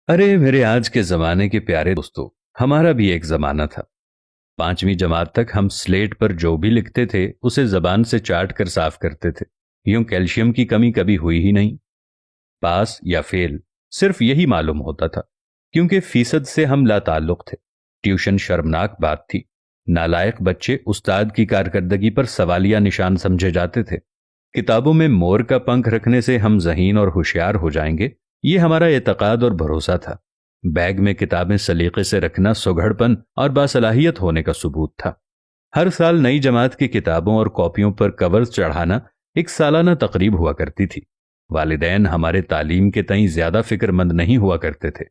अरे मेरे आज के जमाने के प्यारे दोस्तों, हमारा भी एक जमाना था। 5वीं जमात तक हम स्लेट पर जो भी लिखते थे उसे जबान से चाट कर साफ करते थे। यूं कैल्शियम की कमी कभी हुई ही नहीं। पास या फेल सिर्फ यही मालूम होता था, क्योंकि फीसद से हम लाताल्लुक थे। ट्यूशन शर्मनाक बात थी। नालायक बच्चे उस्ताद की कारकर्दगी पर सवालिया निशान समझे जाते थे। किताबों में मोर का पंख रखने से हम ज़हीन और होशियार हो जाएंगे, ये हमारा एतकाद और भरोसा था। बैग में किताबें सलीके से रखना सुघड़पन और बासलाहियत होने का सबूत था। हर साल नई जमात की किताबों और कॉपियों पर कवर्स चढ़ाना एक सालाना तकरीब हुआ करती थी। वालिदैन हमारे तालीम के तईं ज्यादा फिक्रमंद नहीं हुआ करते थे,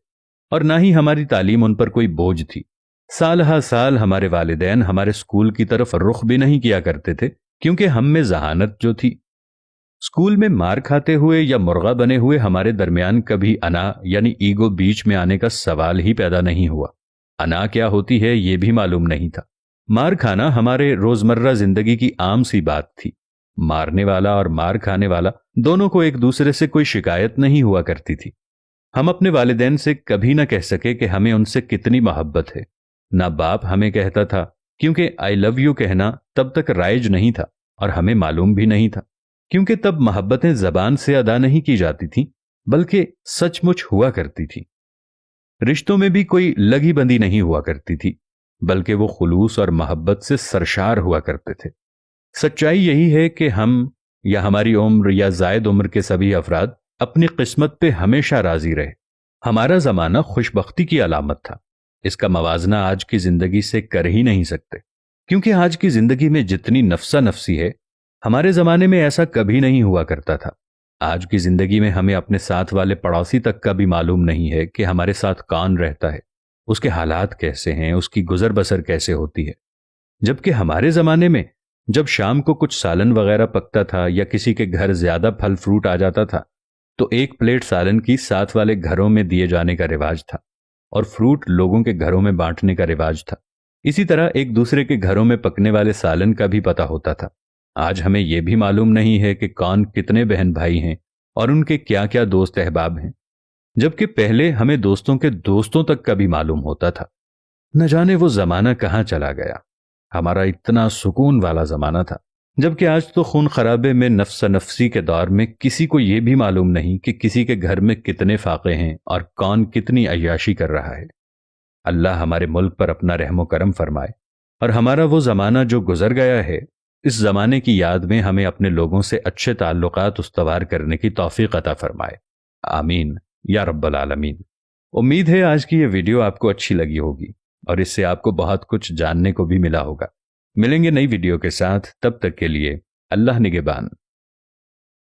और ना ही हमारी तालीम उन पर कोई बोझ थी। साल हा साल हमारे वालिदैन हमारे स्कूल की तरफ रुख भी नहीं किया करते थे, क्योंकि हम में जहानत जो थी। स्कूल में मार खाते हुए या मुर्गा बने हुए हमारे दरमियान कभी अना यानी ईगो बीच में आने का सवाल ही पैदा नहीं हुआ। अना क्या होती है ये भी मालूम नहीं था। मार खाना हमारे रोजमर्रा जिंदगी की आम सी बात थी। मारने वाला और मार खाने वाला दोनों को एक दूसरे से कोई शिकायत नहीं हुआ करती थी। हम अपने वालिदैन से कभी ना कह सके कि हमें उनसे कितनी मोहब्बत है। ना बाप हमें कहता था, क्योंकि आई लव यू कहना तब तक राइज नहीं था और हमें मालूम भी नहीं था, क्योंकि तब मोहब्बतें जबान से अदा नहीं की जाती थीं, बल्कि सचमुच हुआ करती थी। रिश्तों में भी कोई लगी बंदी नहीं हुआ करती थी, बल्कि वो खुलूस और मोहब्बत से सरशार हुआ करते थे। सच्चाई यही है कि हम या हमारी उम्र या जायद उम्र के सभी अफराद अपनी किस्मत पे हमेशा राजी रहे। हमारा जमाना खुशबख्ती की अलामत था। इसका मवाजना आज की जिंदगी से कर ही नहीं सकते, क्योंकि आज की जिंदगी में जितनी नफसा नफसी है, हमारे जमाने में ऐसा कभी नहीं हुआ करता था। आज की जिंदगी में हमें अपने साथ वाले पड़ोसी तक का भी मालूम नहीं है कि हमारे साथ कौन रहता है, उसके हालात कैसे हैं, उसकी गुजर बसर कैसे होती है। जबकि हमारे जमाने में जब शाम को कुछ सालन वगैरह पकता था या किसी के घर ज्यादा फल फ्रूट आ जाता था, तो एक प्लेट सालन की साथ वाले घरों में दिए जाने का रिवाज था, और फ्रूट लोगों के घरों में बांटने का रिवाज था। इसी तरह एक दूसरे के घरों में पकने वाले सालन का भी पता होता था। आज हमें यह भी मालूम नहीं है कि कौन कितने बहन भाई हैं और उनके क्या क्या दोस्त अहबाब हैं, जबकि पहले हमें दोस्तों के दोस्तों तक का भी मालूम होता था। न जाने वो जमाना कहाँ चला गया। हमारा इतना सुकून वाला जमाना था, जबकि आज तो खून खराबे में नफ्सा नफसी के दौर में किसी को यह भी मालूम नहीं कि किसी के घर में कितने फाके हैं और कौन कितनी अय्याशी कर रहा है। अल्लाह हमारे मुल्क पर अपना रहमो करम फरमाए, और हमारा वो जमाना जो गुजर गया है, इस जमाने की याद में हमें अपने लोगों से अच्छे ताल्लुकात उस्तवार करने की तौफीक अता फरमाए। आमीन या रब्बल आलमीन। उम्मीद है आज की ये वीडियो आपको अच्छी लगी होगी और इससे आपको बहुत कुछ जानने को भी मिला होगा। मिलेंगे नई वीडियो के साथ, तब तक के लिए अल्लाह निगहबान।